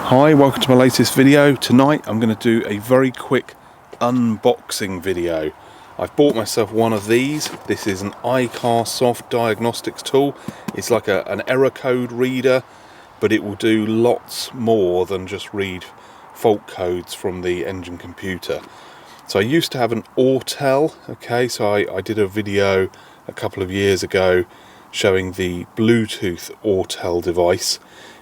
Hi, welcome to my latest video. Tonight I'm going to do a very quick unboxing video. I've bought myself one of these. This is an iCarSoft diagnostics tool. It's like an error code reader, but it will do lots more than just read fault codes from the engine computer. So I used to have an Autel, okay, so I did a video a couple of years ago showing the Bluetooth Autel device.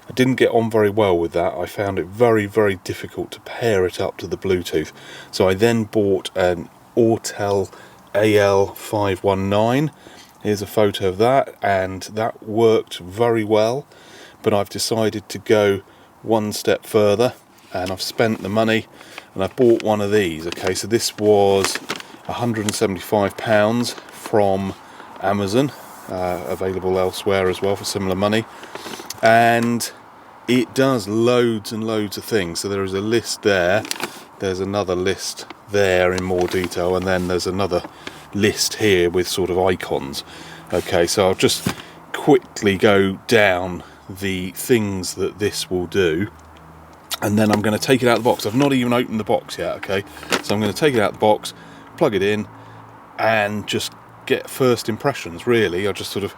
I didn't get on very well with that. I found it very, very difficult to pair it up to the Bluetooth. So I then bought an Autel AL519. Here's a photo of that, and that worked very well. But I've decided to go one step further, and I've spent the money, and I bought one of these. Okay, so this was £175 from Amazon, available elsewhere as well for similar money. And it does loads and loads of things. So there is a list there, there's another list there in more detail, and then there's another list here with sort of icons. Okay, so I'll just quickly go down the things that this will do, and then I'm going to take it out of the box. I've not even opened the box yet, okay, so I'm going to take it out of the box, plug it in, and just get first impressions. Really, I'll just sort of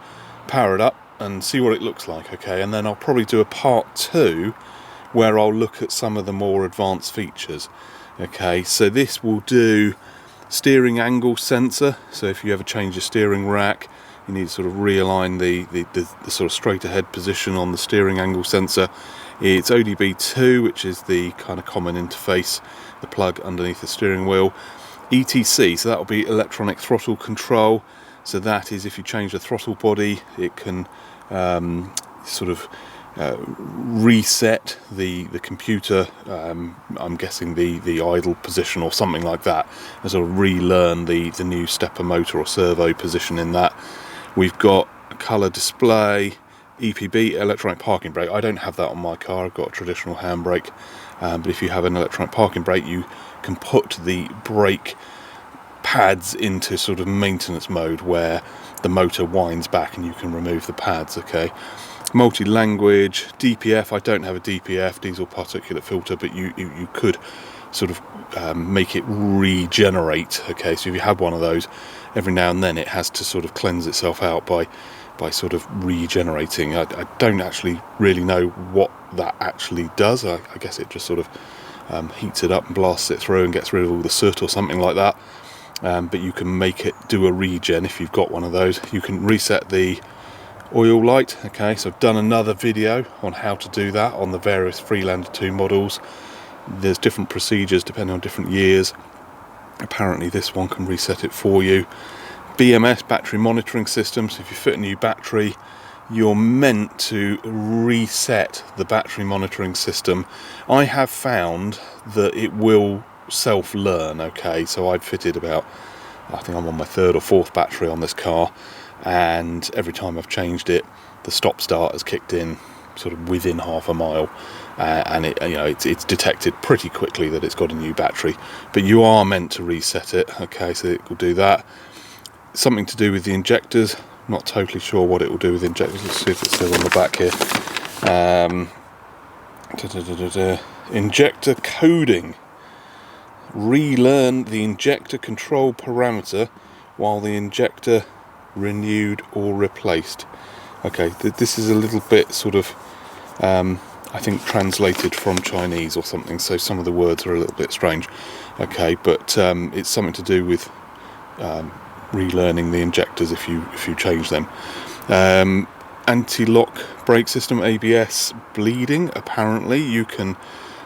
power it up and see what it looks like, okay, and then I'll probably do a part 2 where I'll look at some of the more advanced features. Okay, so this will do steering angle sensor, so if you ever change your steering rack, you need to sort of realign the sort of straight ahead position on the steering angle sensor. It's ODB2, which is the kind of common interface, the plug underneath the steering wheel. ETC, so that will be electronic throttle control. So that is, if you change the throttle body, it can sort of reset the computer, I'm guessing the idle position or something like that, and sort of relearn the new stepper motor or servo position in that. We've got a colour display, EPB, electronic parking brake. I don't have that on my car, I've got a traditional handbrake, but if you have an electronic parking brake, you can put the brake pads into sort of maintenance mode where the motor winds back and you can remove the pads. Okay, multi-language, DPF. I don't have a DPF, diesel particulate filter, but you could sort of make it regenerate. Okay, so if you have one of those, every now and then it has to sort of cleanse itself out by sort of regenerating. I don't actually really know what that actually does. I guess it just sort of heats it up and blasts it through and gets rid of all the soot or something like that. But you can make it do a regen if you've got one of those. You can reset the oil light. Okay, so I've done another video on how to do that on the various Freelander 2 models. There's different procedures depending on different years. Apparently this one can reset it for you. BMS, battery monitoring system. So if you fit a new battery, you're meant to reset the battery monitoring system. I have found that it will self-learn. Okay, so I've fitted about, I think I'm on my 3rd or 4th battery on this car, and every time I've changed it, the stop start has kicked in sort of within half a mile, and it's detected pretty quickly that it's got a new battery. But you are meant to reset it. Okay, so it will do that. Something to do with the injectors. Not totally sure what it will do with injectors. Let's see if it says on the back here. Injector coding. Relearn the injector control parameter while the injector renewed or replaced. Okay, this is a little bit sort of I think translated from Chinese or something, so some of the words are a little bit strange. Okay, but it's something to do with relearning the injectors if you change them. Anti-lock brake system, ABS bleeding. Apparently you can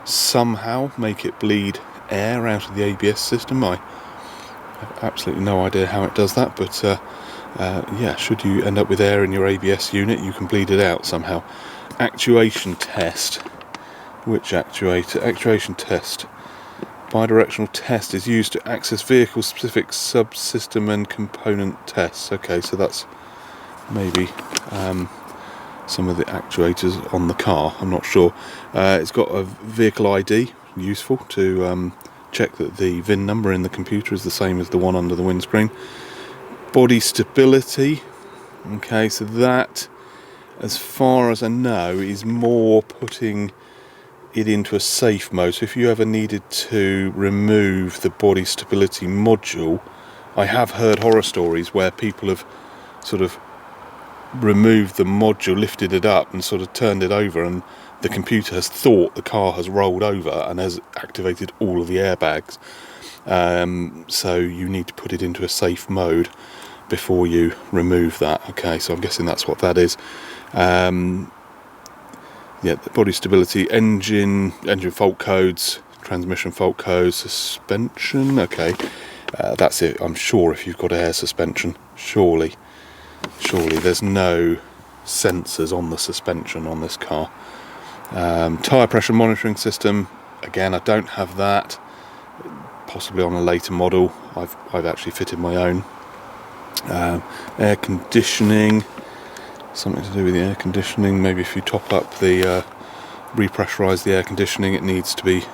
somehow make it bleed air out of the ABS system. I have absolutely no idea how it does that, but yeah, should you end up with air in your ABS unit, you can bleed it out somehow. Actuation test. Which actuator? Actuation test. Bidirectional test is used to access vehicle-specific subsystem and component tests. Okay, so that's maybe some of the actuators on the car. I'm not sure. It's got a vehicle ID, useful to check that the VIN number in the computer is the same as the one under the windscreen. Body stability. Okay, so that, as far as I know, is more putting it into a safe mode. So if you ever needed to remove the body stability module, I have heard horror stories where people have sort of removed the module, lifted it up and sort of turned it over, and the computer has thought the car has rolled over and has activated all of the airbags. So you need to put it into a safe mode before you remove that. Okay, so I'm guessing that's what that is. Yeah, the body stability, engine fault codes, transmission fault codes, suspension. Okay, that's it. I'm sure if you've got air suspension, surely there's no sensors on the suspension on this car. Tyre pressure monitoring system, again, I don't have that. Possibly on a later model. I've actually fitted my own. Air conditioning, something to do with the air conditioning. Maybe if you top up the repressurize the air conditioning, it needs to be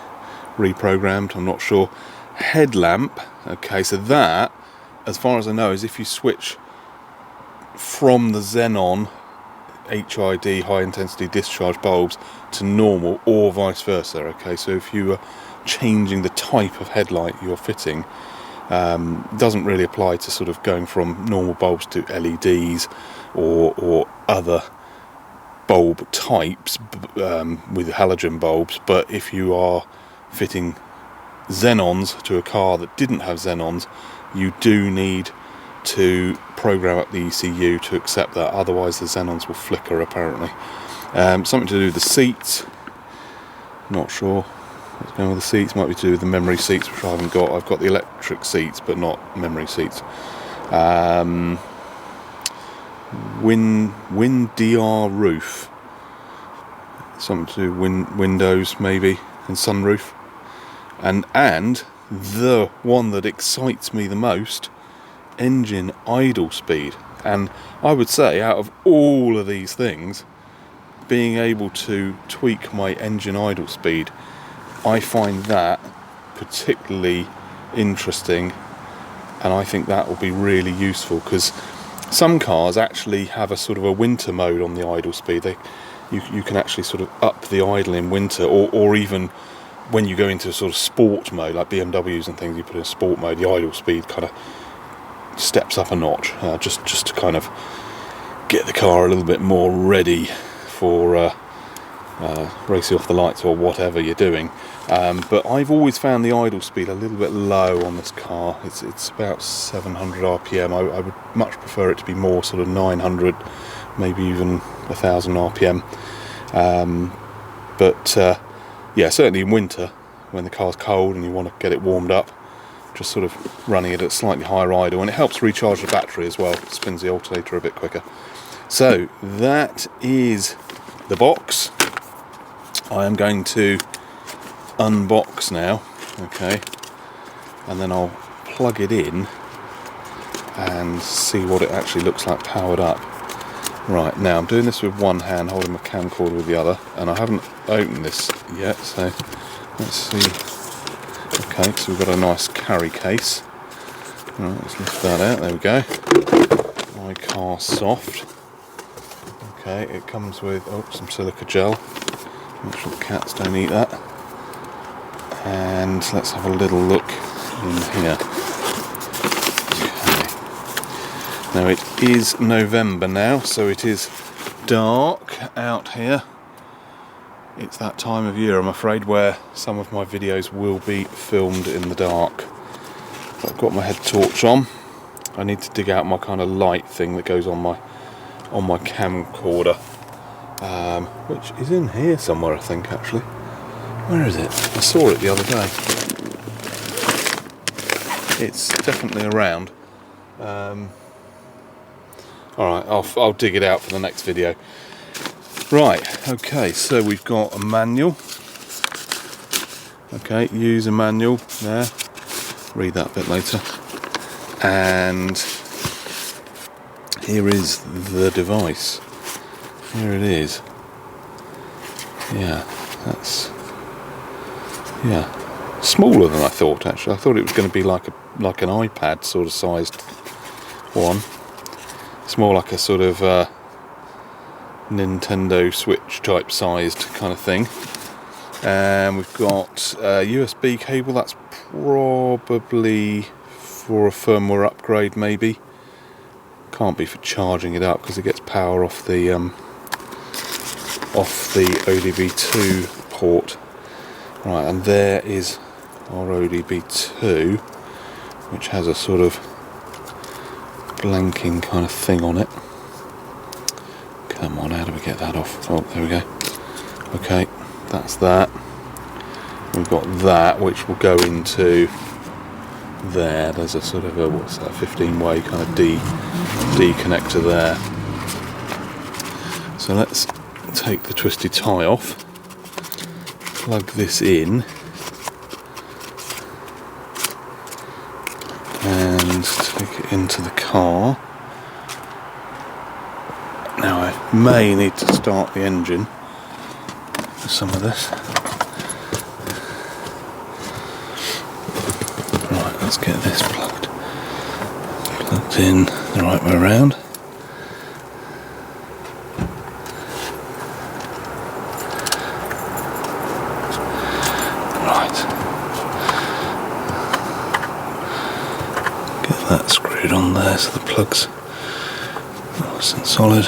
reprogrammed. I'm not sure. Headlamp. Okay, so that, as far as I know, is if you switch from the xenon HID, high intensity discharge bulbs, to normal, or vice versa. Okay, so if you are changing the type of headlight you're fitting, doesn't really apply to sort of going from normal bulbs to LEDs or other bulb types with halogen bulbs. But if you are fitting xenons to a car that didn't have xenons, you do need to program up the ECU to accept that, otherwise the xenons will flicker apparently. Something to do with the seats, not sure what's going on with the seats. Might be to do with the memory seats, which I haven't got. I've got the electric seats but not memory seats. WinDR roof, something to do with windows maybe, and sunroof. And the one that excites me the most, engine idle speed. And I would say, out of all of these things, being able to tweak my engine idle speed, I find that particularly interesting, and I think that will be really useful, because some cars actually have a sort of a winter mode on the idle speed. You can actually sort of up the idle in winter, or even when you go into a sort of sport mode, like BMWs and things, you put in sport mode, the idle speed kind of steps up a notch, just to kind of get the car a little bit more ready for racing off the lights or whatever you're doing. But I've always found the idle speed a little bit low on this car. It's about 700 RPM. I would much prefer it to be more sort of 900, maybe even 1000 RPM. But yeah, certainly in winter, when the car's cold and you want to get it warmed up, just sort of running it at slightly higher idle, and it helps recharge the battery as well. It spins the alternator a bit quicker. So that is the box. I am going to unbox now, okay, and then I'll plug it in and see what it actually looks like powered up. Right, now I'm doing this with one hand, holding my camcorder with the other, and I haven't opened this yet, so let's see. Okay, so we've got a nice carry case. Right, let's lift that out, there we go. iCarSoft. Okay, it comes with some silica gel. Make sure the cats don't eat that. And let's have a little look in here. Okay. Now it is November now, so it is dark out here. It's that time of year, I'm afraid, where some of my videos will be filmed in the dark. But I've got my head torch on. I need to dig out my kind of light thing that goes on my camcorder, which is in here somewhere, I think, actually. Where is it? I saw it the other day. It's definitely around. Alright, I'll dig it out for the next video. Right, okay, so we've got a manual. Okay, user manual there. Read that a bit later. And here is the device. Here it is. Yeah, that's smaller than I thought, actually. I thought it was going to be like an iPad sort of sized one. It's more like a sort of Nintendo Switch type sized kind of thing. And we've got a USB cable. That's probably for a firmware upgrade, maybe. Can't be for charging it up because it gets power off the ODB2 port. Right, and there is our ODB2, which has a sort of blanking kind of thing on it. Come on, how do we get that off? Oh, there we go. Okay, that's that. We've got that, which will go into there. There's a sort of a, what's that, 15-way kind of D connector there. So let's take the twisty tie off, plug this in, and take it into the car. Now I may need to start the engine for some of this. Right, let's get this plugged in the right way around. Right, get that screwed on there so the plug's nice and solid.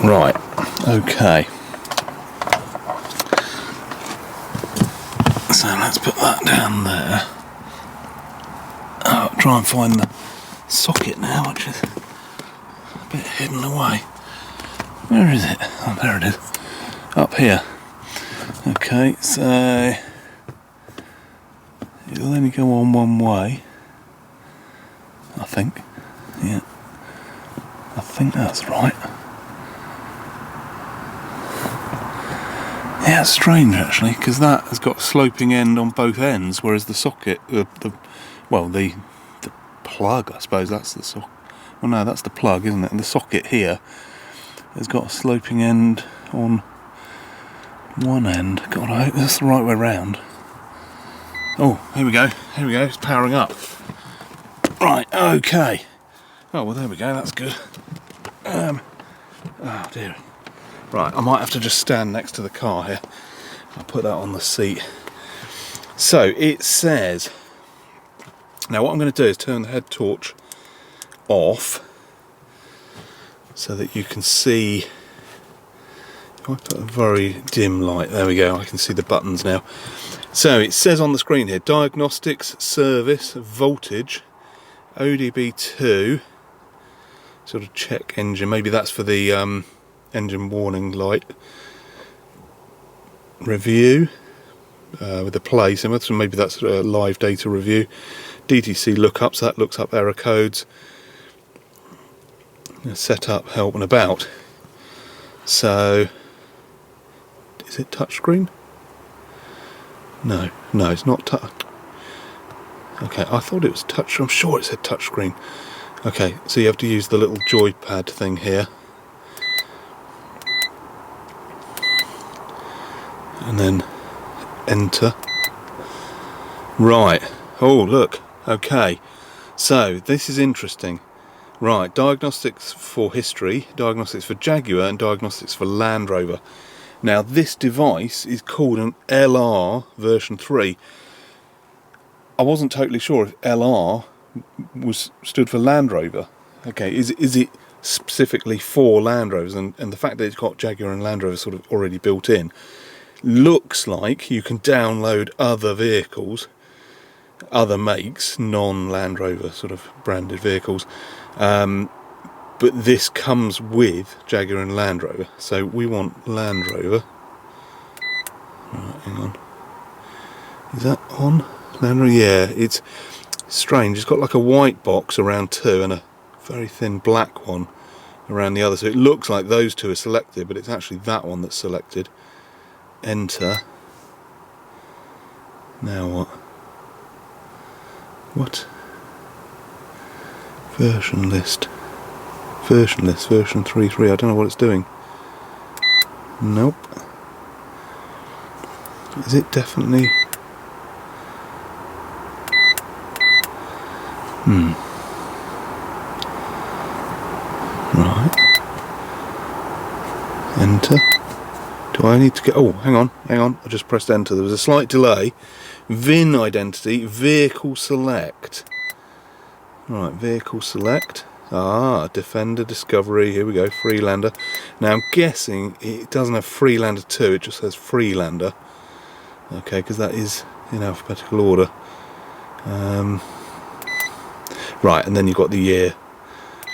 Right, okay. So let's put that down there. I'll try and find the socket now, which is a bit hidden away. Where is it? Oh, there it is. Up here. Okay, so it'll only go on one way, I think. Yeah, I think that's right. Yeah, it's strange actually, because that has got a sloping end on both ends, whereas the socket, the plug, I suppose that's the socket. Well, no, that's the plug, isn't it? And the socket here has got a sloping end on one end. God, I hope that's the right way round. Oh, here we go. Here we go. It's powering up. Right. Okay. Oh well, there we go. That's good. Oh dear. Right, I might have to just stand next to the car here. I'll put that on the seat. So it says, now what I'm going to do is turn the head torch off so that you can see. I put a very dim light, there we go, I can see the buttons now. So it says on the screen here, diagnostics, service, voltage, ODB2, sort of check engine, maybe that's for the engine warning light, review with the play symbol, so maybe that's a live data review, DTC lookups, that looks up error codes, setup, help and about. So is it touchscreen? No, it's not touch. Okay, I thought it was touch. I'm sure it said touchscreen. Okay, so you have to use the little joypad thing here. And then enter. Right. Oh, look. Okay. So this is interesting. Right. Diagnostics for history, diagnostics for Jaguar, and diagnostics for Land Rover. Now this device is called an LR version 3. I wasn't totally sure if LR stood for Land Rover. Okay. Is it specifically for Land Rovers? And the fact that it's got Jaguar and Land Rover sort of already built in. Looks like you can download other vehicles, other makes, non-Land Rover sort of branded vehicles, but this comes with Jaguar and Land Rover, so we want Land Rover. Right, hang on, is that on? Land Rover? Yeah, it's strange, it's got like a white box around two and a very thin black one around the other, so it looks like those two are selected, but it's actually that one that's selected. Enter. Now what? What? Version list. Version list. Version 3.3. I don't know what it's doing. Nope. Is it definitely? Right. Enter. Do I need to get... Oh, hang on. I just pressed enter. There was a slight delay. VIN identity, vehicle select. Right, vehicle select. Ah, Defender, Discovery, here we go, Freelander. Now I'm guessing it doesn't have Freelander 2, it just says Freelander. Okay, because that is in alphabetical order. Right, and then you've got the year.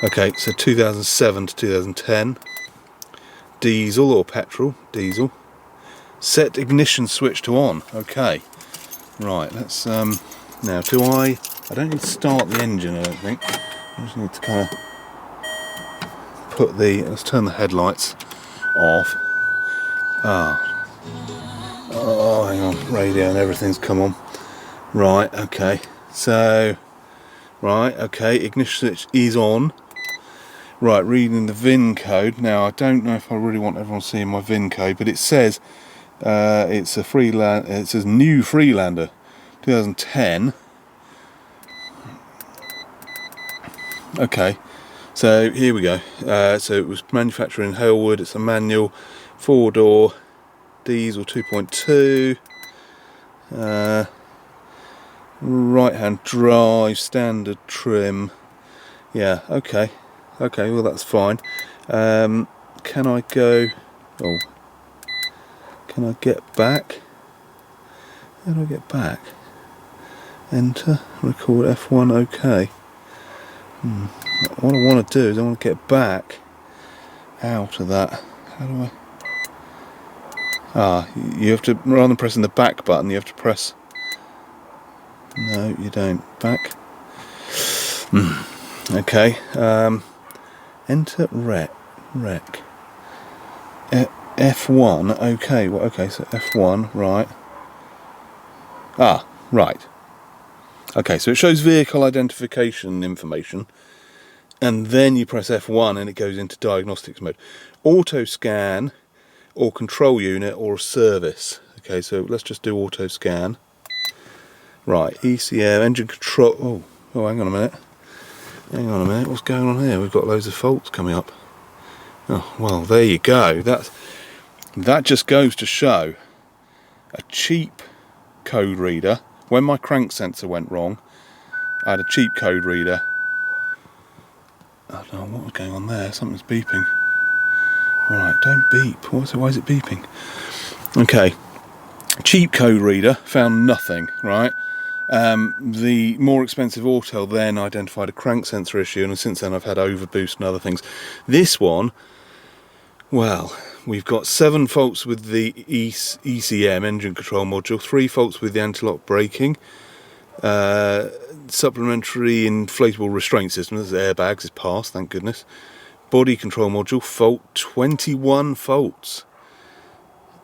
Okay, so 2007 to 2010. Diesel or petrol, diesel. Set ignition switch to on, okay. Right, let's, now I don't need to start the engine, I don't think. I just need to kind of put let's turn the headlights off. Oh, hang on, radio and everything's come on. Right, okay, so, right, okay, ignition switch is on. Right, reading the VIN code. Now, I don't know if I really want everyone seeing my VIN code, but it says it's a Freelander, it says new Freelander, 2010. Okay, so here we go. So it was manufactured in Halewood. It's a manual, 4-door, diesel 2.2, right-hand drive, standard trim. Yeah, okay, well that's fine. Can I go? Oh, can I get back? How do I get back? Enter, record F1. Okay. What I want to do is I want to get back out of that. How do I? You have to, rather than pressing the back button, you have to press. No, you don't. Back. Okay. Enter rec. F1. Okay. Well, okay. So F1. Right. Right. Okay, so it shows vehicle identification information, and then you press F1 and it goes into diagnostics mode. Auto scan, or control unit, or service. Okay, so let's just do auto scan. Right, ECM, engine control. Oh, hang on a minute. What's going on here? We've got loads of faults coming up. Oh, well, there you go. That just goes to show a cheap code reader. When my crank sensor went wrong, I had a cheap code reader. I don't know what was going on there. Something's beeping. Right, don't beep. Why is it beeping? Okay, cheap code reader, found nothing, right? The more expensive Autel then identified a crank sensor issue, and since then I've had overboost and other things. This one, well, we've got 7 faults with the ECM, engine control module, 3 faults with the anti-lock braking, supplementary inflatable restraint system, there's airbags, is passed, thank goodness. Body control module, fault, 21 faults.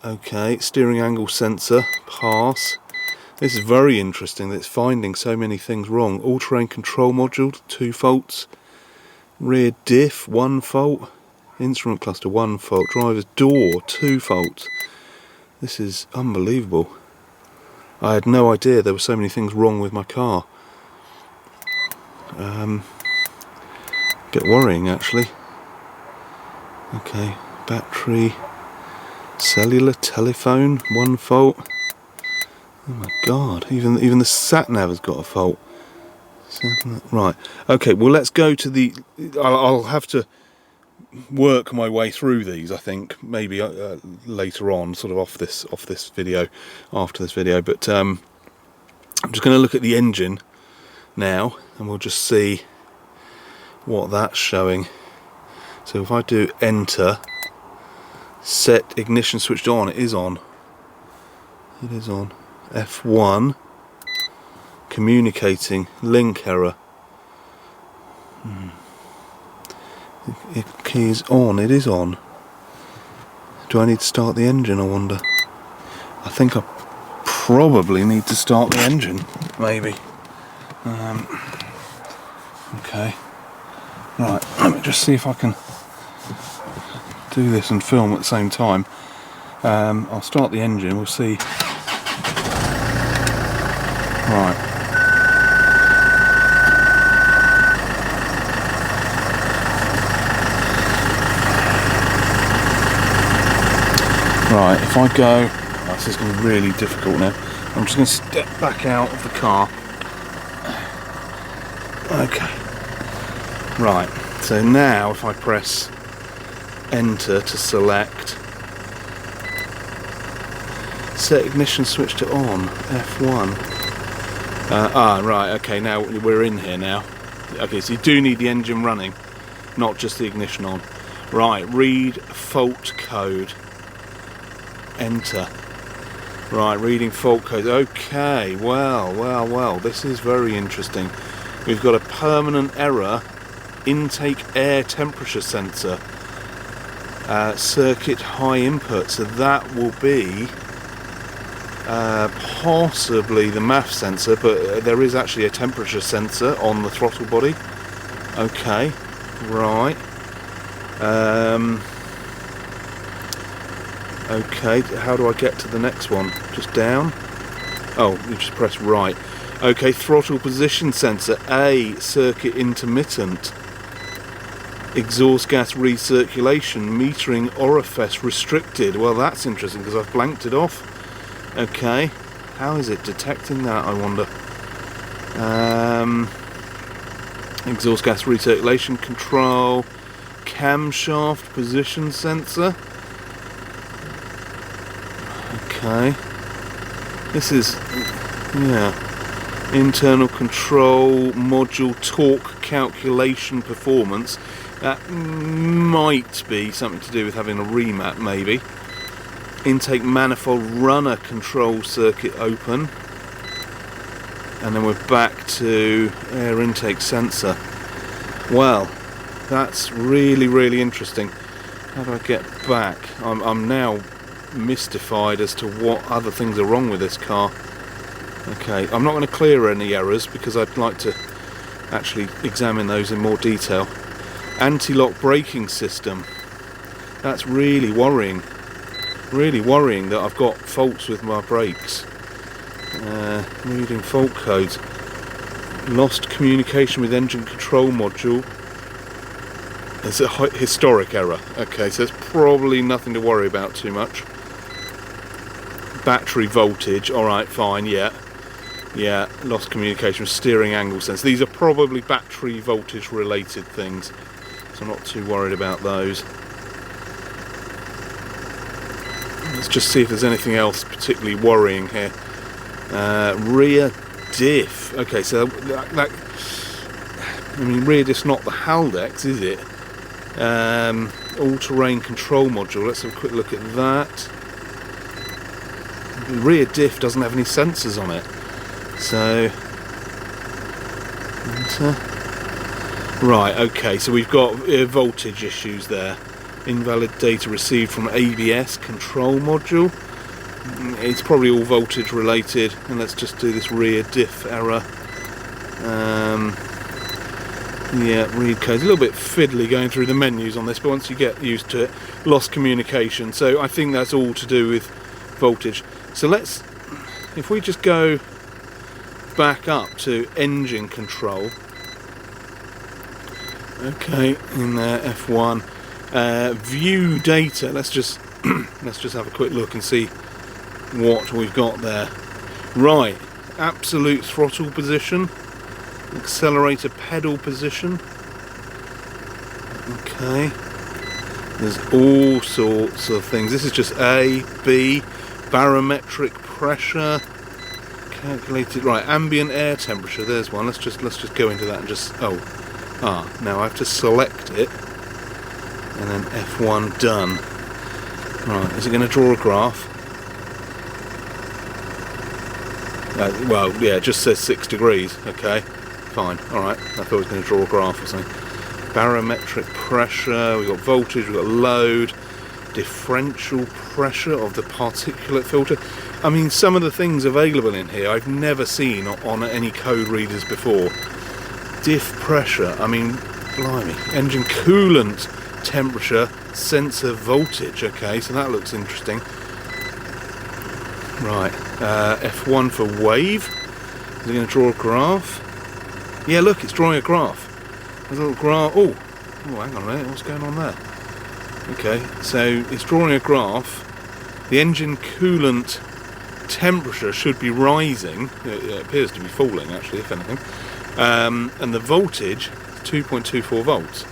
Okay, steering angle sensor, pass. This is very interesting that it's finding so many things wrong. All-terrain control module, 2 faults. Rear diff, 1 fault. Instrument cluster, 1 fault. Driver's door, 2 faults. This is unbelievable. I had no idea there were so many things wrong with my car. Bit worrying actually. Okay, battery, cellular, telephone, 1 fault. Oh my god, even the sat-nav has got a fault. Right, okay, well let's go to the... I'll have to work my way through these, I think, maybe later on, sort of off this video, after this video, but I'm just going to look at the engine now, and we'll just see what that's showing. So if I do enter, set ignition switched on, it is on. It is on. F1, communicating, link error. It key is on, it is on. Do I need to start the engine, I wonder? I think I probably need to start the engine, maybe. Okay. Right, let me just see if I can do this and film at the same time. I'll start the engine, we'll see. Right. Right, if I go, oh, this is going to be really difficult now. I'm just going to step back out of the car. Okay. Right, so now if I press enter to select, set ignition switch to on, F1. Right, okay, now we're in here now. Okay, so you do need the engine running, not just the ignition on. Right, read fault code. Enter. Right, reading fault code. Okay, well, this is very interesting. We've got a permanent error, intake air temperature sensor, circuit high input, so that will be possibly the MAF sensor, but there is actually a temperature sensor on the throttle body. Okay, right. Okay, how do I get to the next one? Just down? Oh, you just press right. Okay, throttle position sensor, A, circuit intermittent, exhaust gas recirculation, metering orifice restricted. Well, that's interesting because I've blanked it off. Okay, how is it detecting that, I wonder? Exhaust gas recirculation control, camshaft position sensor. Okay, this is, yeah, internal control module torque calculation performance. That might be something to do with having a remap, maybe. Intake manifold runner control circuit open, and then we're back to air intake sensor. Well, that's really interesting. How do I get back? I'm now mystified as to what other things are wrong with this car. Okay, I'm not going to clear any errors because I'd like to actually examine those in more detail. Anti-lock braking system. That's really worrying. Really worrying that I've got faults with my brakes. Reading fault codes. Lost communication with engine control module. It's a historic error. Okay, so it's probably nothing to worry about too much. Battery voltage, alright, fine, yeah, lost communication with steering angle sense. These are probably battery voltage related things, so I'm not too worried about those. Let's just see if there's anything else particularly worrying here. Rear diff. Okay, so that I mean, rear diff's not the Haldex, is it? All-terrain control module. Let's have a quick look at that. The rear diff doesn't have any sensors on it, so right. Okay, so we've got voltage issues there. Invalid data received from ABS control module. It's probably all voltage related, and let's just do this rear diff error. Yeah, read codes. A little bit fiddly going through the menus on this, but once you get used to it, lost communication. So I think that's all to do with voltage. So let's, if we just go back up to engine control. Okay, in there, F1. View data. Let's just have a quick look and see what we've got there. Right, absolute throttle position, accelerator pedal position. Okay, there's all sorts of things. This is just A, B, barometric pressure, calculated. Right, ambient air temperature. There's one. Let's just go into that and just now I have to select it and then F1 done. Right, is it going to draw a graph? Well, yeah, it just says 6 degrees. Okay, fine. Alright, I thought it was going to draw a graph or something. Barometric pressure, we've got voltage, we've got load, differential pressure of the particulate filter. I mean, some of the things available in here I've never seen on any code readers before. Diff pressure, I mean, blimey. Engine coolant temperature, sensor voltage. Okay, so that looks interesting. Right, F1 for wave. Is it going to draw a graph? Yeah, look, it's drawing a graph. There's a little graph. Oh, hang on a minute, what's going on there? Okay, so it's drawing a graph the engine coolant temperature should be rising. It appears to be falling actually, if anything, and the voltage 2.24 volts.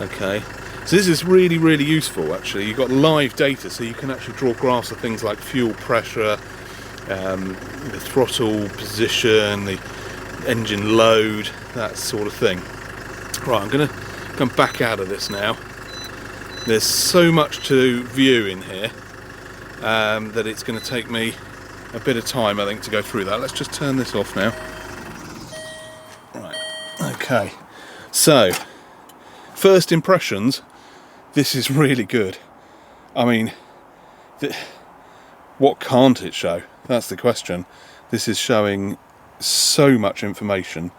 Okay, so this is really, really useful actually. You've got live data, so you can actually draw graphs of things like fuel pressure, the throttle position, the engine load, that sort of thing. Right, I'm going to come back out of this now. There's so much to view in here that it's going to take me a bit of time, I think, to go through that. Let's just turn this off now. Right, okay, so first impressions, this is really good. I mean, what can't it show? That's the question. This is showing so much information,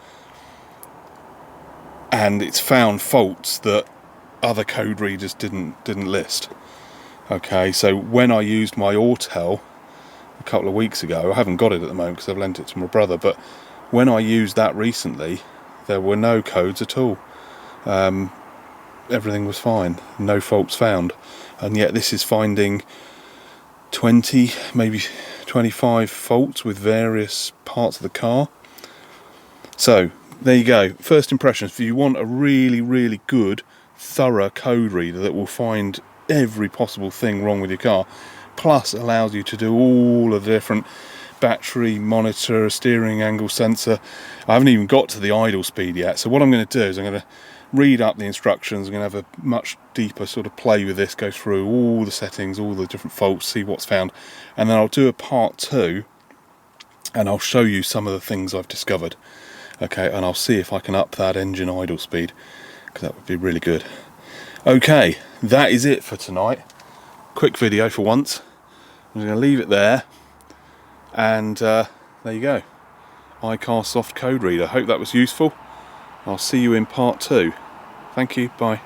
and it's found faults that other code readers didn't list. Okay, so when I used my Autel a couple of weeks ago, I haven't got it at the moment because I've lent it to my brother, but when I used that recently, there were no codes at all. Everything was fine, no faults found, and yet this is finding 20, maybe 25 faults with various parts of the car. So there you go, first impressions. If you want a really, really good, thorough code reader that will find every possible thing wrong with your car, plus allows you to do all of the different battery monitor, steering angle sensor. I haven't even got to the idle speed yet, so what I'm going to do is I'm going to read up the instructions. I'm going to have a much deeper sort of play with this, go through all the settings, all the different faults, see what's found, and then I'll do a part 2 and I'll show you some of the things I've discovered. Okay, and I'll see if I can up that engine idle speed, because that would be really good. Okay, that is it for tonight. Quick video for once. I'm going to leave it there, and there you go, iCarSoft code reader. Hope that was useful. I'll see you in part 2. Thank you, bye.